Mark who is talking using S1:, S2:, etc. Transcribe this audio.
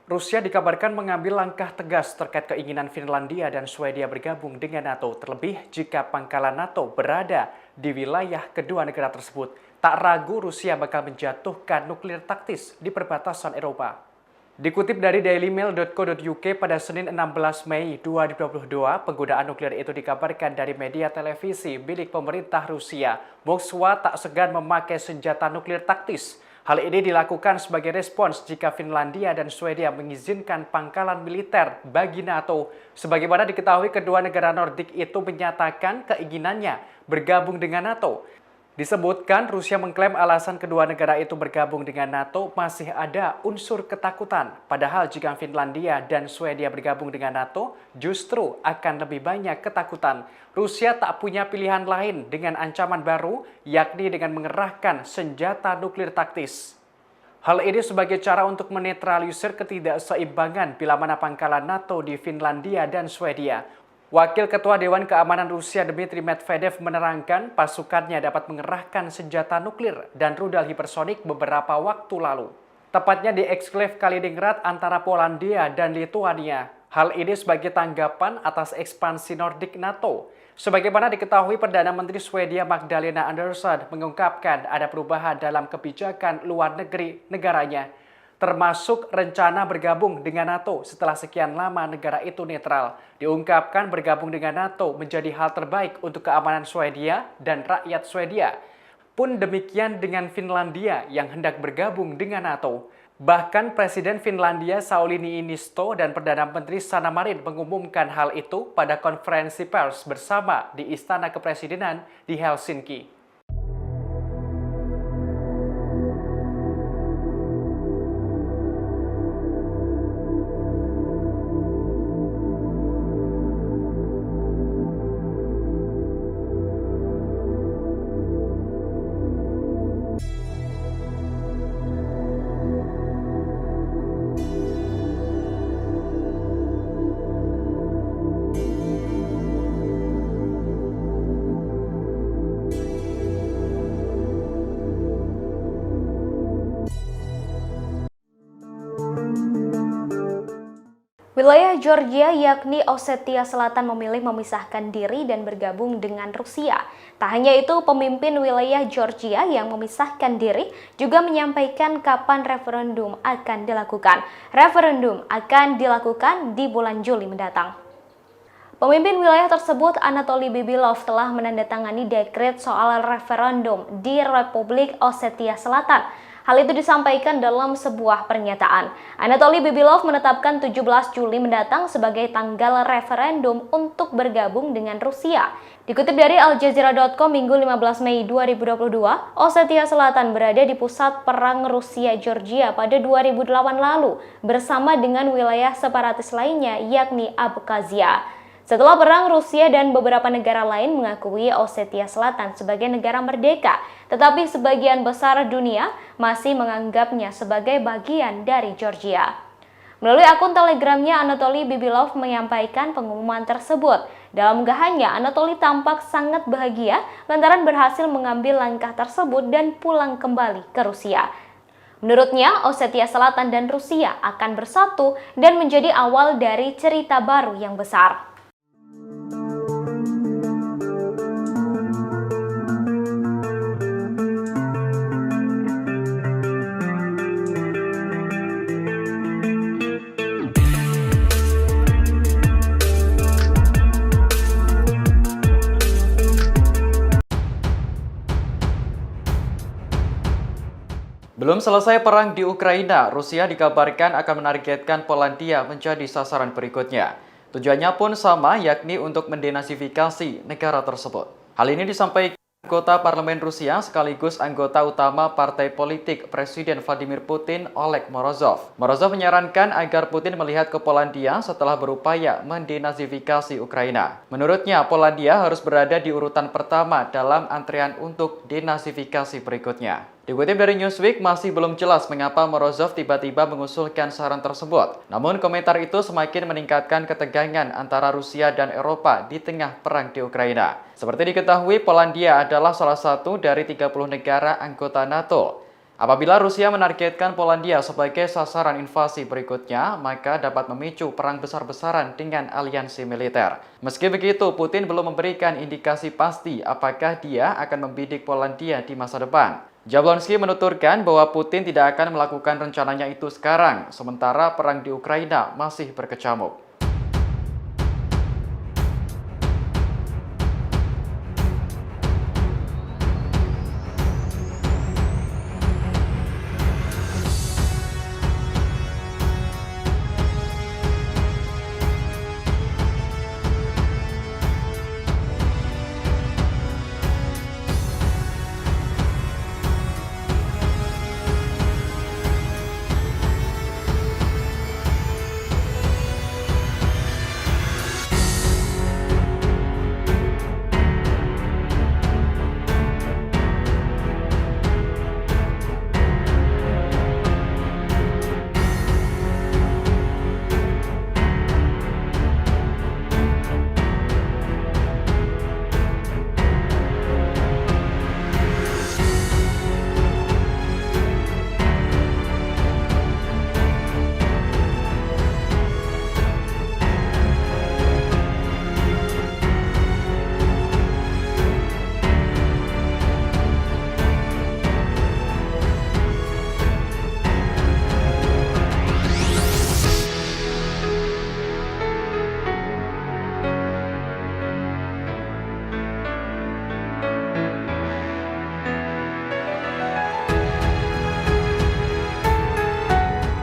S1: Rusia dikabarkan mengambil langkah tegas terkait keinginan Finlandia dan Swedia bergabung dengan NATO, terlebih jika pangkalan NATO berada di wilayah kedua negara tersebut. Tak ragu Rusia bakal menjatuhkan nuklir taktis di perbatasan Eropa. Dikutip dari dailymail.co.uk pada Senin 16 Mei 2022, penggunaan nuklir itu dikabarkan dari media televisi milik pemerintah Rusia. Moskwa tak segan memakai senjata nuklir taktis. Hal ini dilakukan sebagai respons jika Finlandia dan Swedia mengizinkan pangkalan militer bagi NATO. Sebagaimana diketahui, kedua negara Nordik itu menyatakan keinginannya bergabung dengan NATO. Disebutkan Rusia mengklaim alasan kedua negara itu bergabung dengan NATO masih ada unsur ketakutan. Padahal jika Finlandia dan Swedia bergabung dengan NATO, justru akan lebih banyak ketakutan. Rusia tak punya pilihan lain dengan ancaman baru, yakni dengan mengerahkan senjata nuklir taktis. Hal ini sebagai cara untuk menetralisir ketidakseimbangan bila mana pangkalan NATO di Finlandia dan Swedia. Wakil Ketua Dewan Keamanan Rusia Dmitry Medvedev menerangkan pasukannya dapat mengerahkan senjata nuklir dan rudal hipersonik beberapa waktu lalu. Tepatnya di eksklave Kaliningrad antara Polandia dan Lituania. Hal ini sebagai tanggapan atas ekspansi Nordik NATO. Sebagaimana diketahui, Perdana Menteri Swedia Magdalena Andersson mengungkapkan ada perubahan dalam kebijakan luar negeri negaranya, termasuk rencana bergabung dengan NATO setelah sekian lama negara itu netral. Diungkapkan bergabung dengan NATO menjadi hal terbaik untuk keamanan Swedia dan rakyat Swedia. Pun demikian dengan Finlandia yang hendak bergabung dengan NATO. Bahkan Presiden Finlandia Sauli Niinisto dan Perdana Menteri Sanna Marin mengumumkan hal itu pada konferensi pers bersama di Istana Kepresidenan di Helsinki.
S2: Wilayah Georgia yakni Osetia Selatan memilih memisahkan diri dan bergabung dengan Rusia. Tak hanya itu, pemimpin wilayah Georgia yang memisahkan diri juga menyampaikan kapan referendum akan dilakukan. Referendum akan dilakukan di bulan Juli mendatang. Pemimpin wilayah tersebut, Anatoly Bibilov, telah menandatangani dekret soal referendum di Republik Osetia Selatan. Hal itu disampaikan dalam sebuah pernyataan. Anatoly Bibilov menetapkan 17 Juli mendatang sebagai tanggal referendum untuk bergabung dengan Rusia. Dikutip dari Aljazeera.com Minggu 15 Mei 2022, Osetia Selatan berada di pusat perang Rusia-Georgia pada 2008 lalu bersama dengan wilayah separatis lainnya yakni Abkhazia. Setelah perang, Rusia dan beberapa negara lain mengakui Osetia Selatan sebagai negara merdeka, tetapi sebagian besar dunia masih menganggapnya sebagai bagian dari Georgia. Melalui akun Telegramnya, Anatoly Bibilov menyampaikan pengumuman tersebut. Dalam unggahannya, Anatoly tampak sangat bahagia lantaran berhasil mengambil langkah tersebut dan pulang kembali ke Rusia. Menurutnya, Osetia Selatan dan Rusia akan bersatu dan menjadi awal dari cerita baru yang besar.
S3: Belum selesai perang di Ukraina, Rusia dikabarkan akan menargetkan Polandia menjadi sasaran berikutnya. Tujuannya pun sama, yakni untuk mendenazifikasi negara tersebut. Hal ini disampaikan anggota parlemen Rusia sekaligus anggota utama partai politik Presiden Vladimir Putin, Oleg Morozov. Morozov menyarankan agar Putin melihat ke Polandia setelah berupaya mendenazifikasi Ukraina. Menurutnya, Polandia harus berada di urutan pertama dalam antrean untuk denazifikasi berikutnya. Dikutip dari Newsweek, masih belum jelas mengapa Morozov tiba-tiba mengusulkan saran tersebut. Namun komentar itu semakin meningkatkan ketegangan antara Rusia dan Eropa di tengah perang di Ukraina. Seperti diketahui, Polandia adalah salah satu dari 30 negara anggota NATO. Apabila Rusia menargetkan Polandia sebagai sasaran invasi berikutnya, maka dapat memicu perang besar-besaran dengan aliansi militer. Meski begitu, Putin belum memberikan indikasi pasti apakah dia akan membidik Polandia di masa depan. Jablonski menuturkan bahwa Putin tidak akan melakukan rencananya itu sekarang, sementara perang di Ukraina masih berkecamuk.